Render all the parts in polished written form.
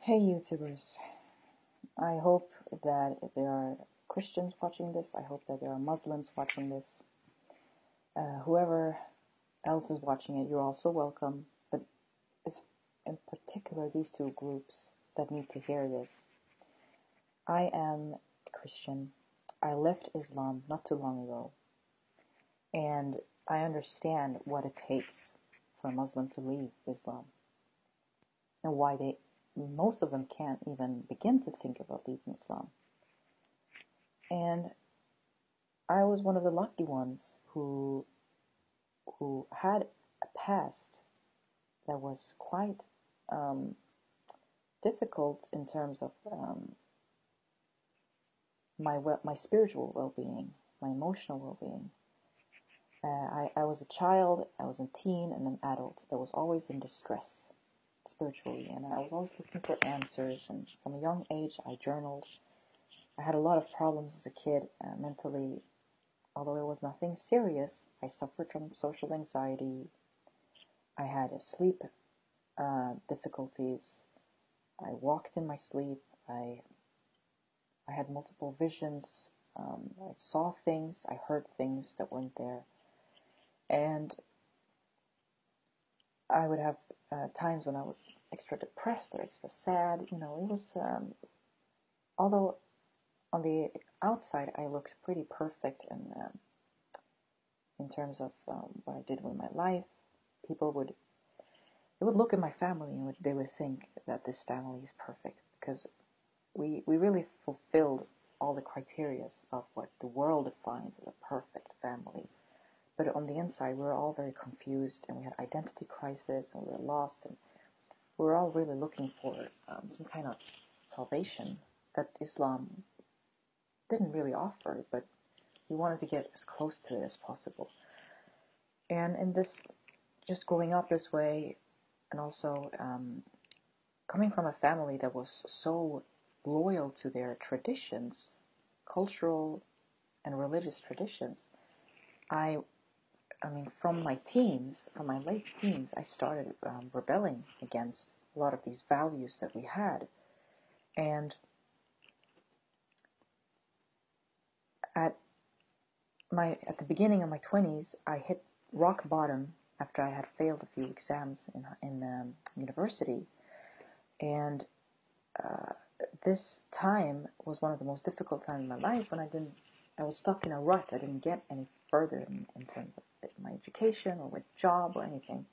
Hey YouTubers, I hope that there are Christians watching this, I hope that there are Muslims watching this, whoever else is watching it, you're also welcome, but it's in particular these two groups that need to hear this. I am Christian. I left Islam not too long ago, and I understand what it takes for a Muslim to leave Islam, and why most of them can't even begin to think about leaving Islam. And I was one of the lucky ones who had a past that was quite difficult in terms of my spiritual well-being, my emotional well-being. I was a child, I was a teen, and an adult that was always in distress spiritually, and I was always looking for answers, and from a young age I journaled. I had a lot of problems as a kid mentally. Although it was nothing serious, I suffered from social anxiety. I had sleep difficulties. I walked in my sleep. I had multiple visions. I saw things. I heard things that weren't there. And I would have times when I was extra depressed or extra sad. It was, although on the outside I looked pretty perfect and in terms of what I did with my life, people would look at my family and they would think that this family is perfect, because we really fulfilled all the criteria of what the world defines as a perfect family. But on the inside, we were all very confused, and we had identity crisis, and we were lost, and we were all really looking for some kind of salvation that Islam didn't really offer, but we wanted to get as close to it as possible. And in this, just growing up this way, and also coming from a family that was so loyal to their traditions, cultural and religious traditions, I mean, from my late teens, I started rebelling against a lot of these values that we had. And at the beginning of my 20s, I hit rock bottom after I had failed a few exams in university. And this time was one of the most difficult times in my life, when I was stuck in a rut. I didn't get any further in terms of my education or with job or anything.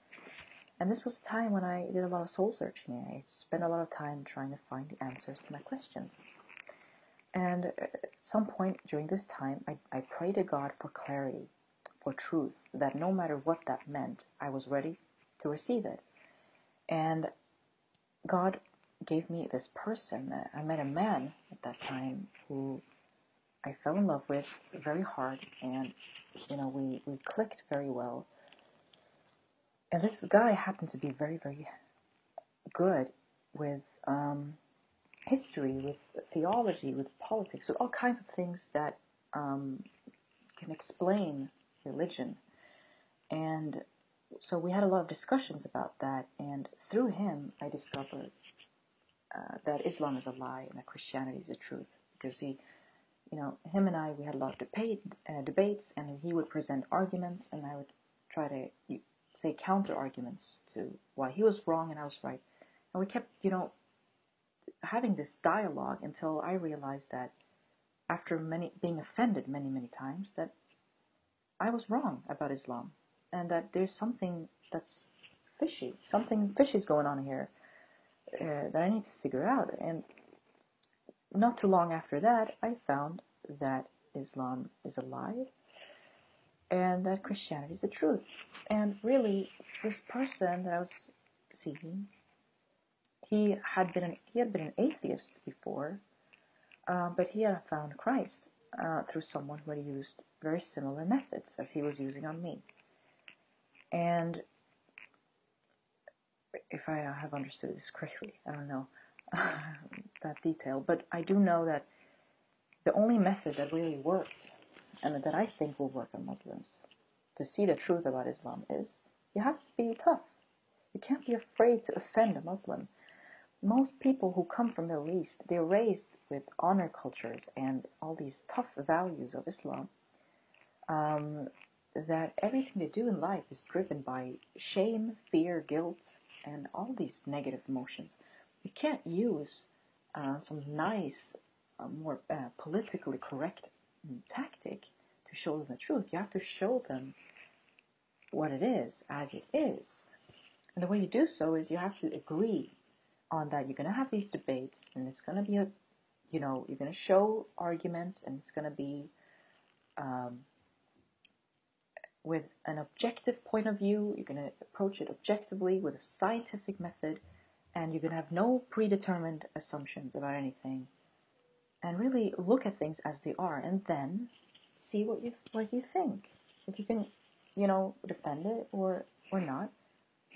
And this was a time when I did a lot of soul searching. I spent a lot of time trying to find the answers to my questions. And at some point during this time, I prayed to God for clarity, for truth, that no matter what that meant, I was ready to receive it. And God gave me this person. I met a man at that time who I fell in love with very hard, and we clicked very well. And this guy happened to be very, very good with history, with theology, with politics, with all kinds of things that can explain religion. And so we had a lot of discussions about that, and through him I discovered that Islam is a lie and that Christianity is the truth. Because him and we had a lot of debates, and he would present arguments, and I would try to say counter arguments to why he was wrong and I was right. And we kept, having this dialogue until I realized that after being offended many, many times, that I was wrong about Islam, and that there's something that's fishy. Something fishy is going on here that I need to figure out. And not too long after that, I found that Islam is a lie and that Christianity is the truth. And really, this person that I was seeing, he had been an atheist before, but he had found Christ through someone who had used very similar methods as he was using on me. And if I have understood this correctly, I don't know that detail, but I do know that the only method that really worked, and that I think will work on Muslims to see the truth about Islam, is you have to be tough. You can't be afraid to offend a Muslim. most people who come from the Middle East, they're raised with honor cultures and all these tough values of Islam, that everything they do in life is driven by shame, fear, guilt, and all these negative emotions. You can't use some nice, more politically correct tactic to show them the truth. You have to show them what it is as it is. And the way you do so is you have to agree on that. You're going to have these debates, and it's going to be you're going to show arguments, and it's going to be with an objective point of view. You're going to approach it objectively with a scientific method, and you're going to have no predetermined assumptions about anything, and really look at things as they are, and then see what you think. If you can, defend it or not,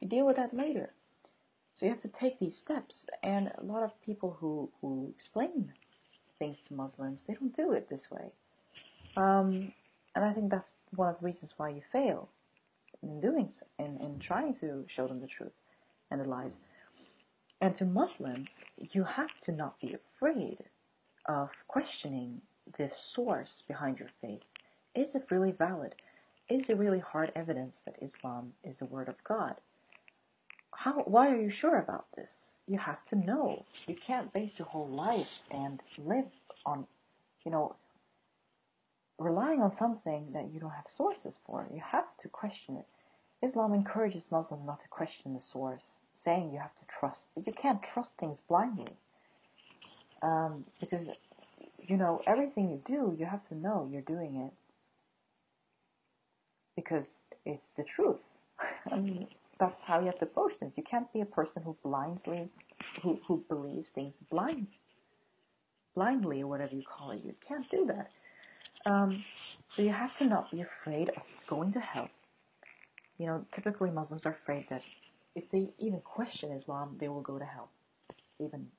you deal with that later. So you have to take these steps, and a lot of people who explain things to Muslims, they don't do it this way. And I think that's one of the reasons why you fail in doing so, in trying to show them the truth and the lies. And to Muslims, you have to not be afraid of questioning the source behind your faith. Is it really valid? Is there really hard evidence that Islam is the word of God? Why are you sure about this? You have to know. You can't base your whole life and live on, relying on something that you don't have sources for. You have to question it. Islam encourages Muslims not to question the source, saying you have to trust. You can't trust things blindly. Because, everything you do, you have to know you're doing it because it's the truth. I mean, that's how you have to approach this. You can't be a person who who believes things blindly, or whatever you call it. You can't do that. So you have to not be afraid of going to hell. Typically Muslims are afraid that if they even question Islam, they will go to hell. Even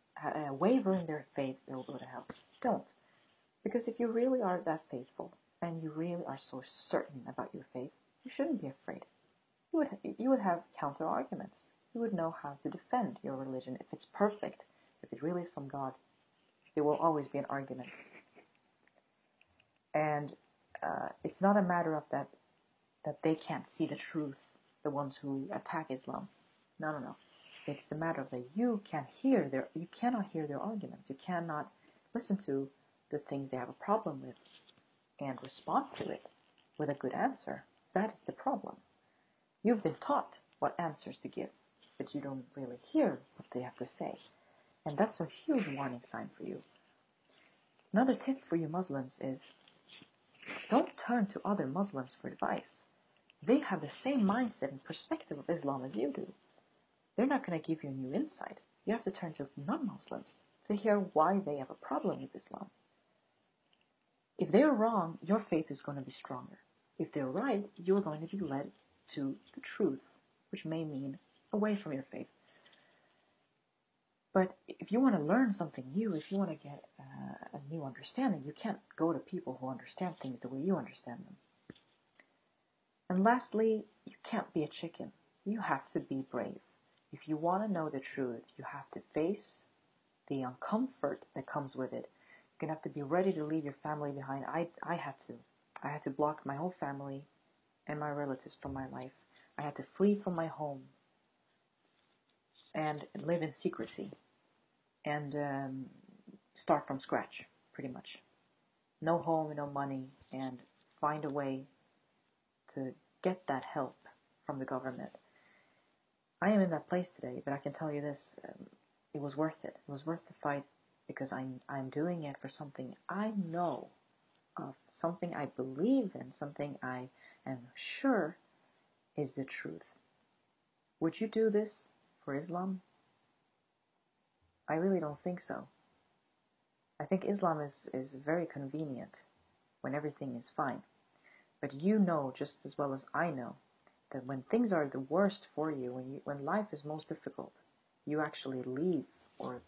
waver in their faith, they will go to hell. Don't. Because if you really are that faithful, and you really are so certain about your faith, you shouldn't be afraid. You would have counter arguments. You would know how to defend your religion. If it's perfect, if it really is from God, there will always be an argument. And it's not a matter of that they can't see the truth, the ones who attack Islam. No. It's the matter of that you cannot hear their arguments. You cannot listen to the things they have a problem with and respond to it with a good answer. That is the problem. You've been taught what answers to give, but you don't really hear what they have to say. And that's a huge warning sign for you. Another tip for you Muslims is, don't turn to other Muslims for advice. They have the same mindset and perspective of Islam as you do. They're not going to give you a new insight. You have to turn to non-Muslims to hear why they have a problem with Islam. If they're wrong, your faith is going to be stronger. If they're right, you're going to be led to the truth, which may mean away from your faith. But if you want to learn something new, if you want to get a new understanding, you can't go to people who understand things the way you understand them. And lastly, you can't be a chicken. You have to be brave. If you want to know the truth, you have to face the uncomfort that comes with it. You're going to have to be ready to leave your family behind. I had to. I had to block my whole family and my relatives from my life. I had to flee from my home and live in secrecy and start from scratch, pretty much. No home, no money, and find a way to get that help from the government. I am in that place today, but I can tell you this, it was worth it. It was worth the fight because I'm doing it for something I know of, something I believe in, something I am sure is the truth. Would you do this for Islam? I really don't think so. I think Islam is very convenient when everything is fine. But you know just as well as I know that when things are the worst for you, when life is most difficult, you actually leave or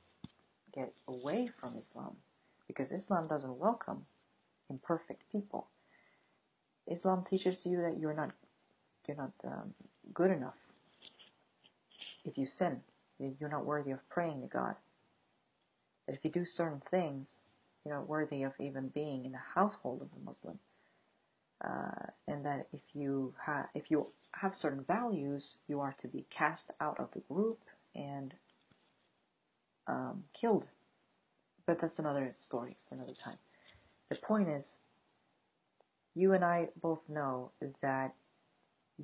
get away from Islam, because Islam doesn't welcome imperfect people. Islam teaches you that you're not good enough if you sin. you're not worthy of praying to God. That if you do certain things, you're not worthy of even being in the household of a Muslim. And that if you have certain values, you are to be cast out of the group and killed. But that's another story for another time. The point is, you and I both know that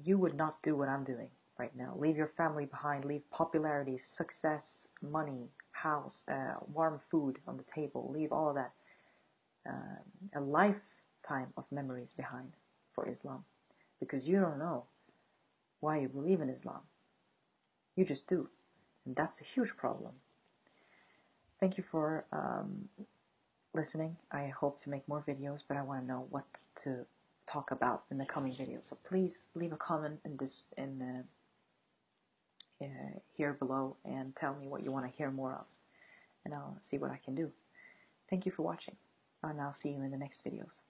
you would not do what I'm doing right now. Leave your family behind, leave popularity, success, money, house, warm food on the table, leave all of that. A lifetime of memories behind for Islam. Because you don't know why you believe in Islam. You just do. And that's a huge problem. Thank you for listening. I hope to make more videos, but I want to know what to talk about in the coming videos. So please leave a comment here below and tell me what you want to hear more of. And I'll see what I can do. Thank you for watching. And I'll see you in the next videos.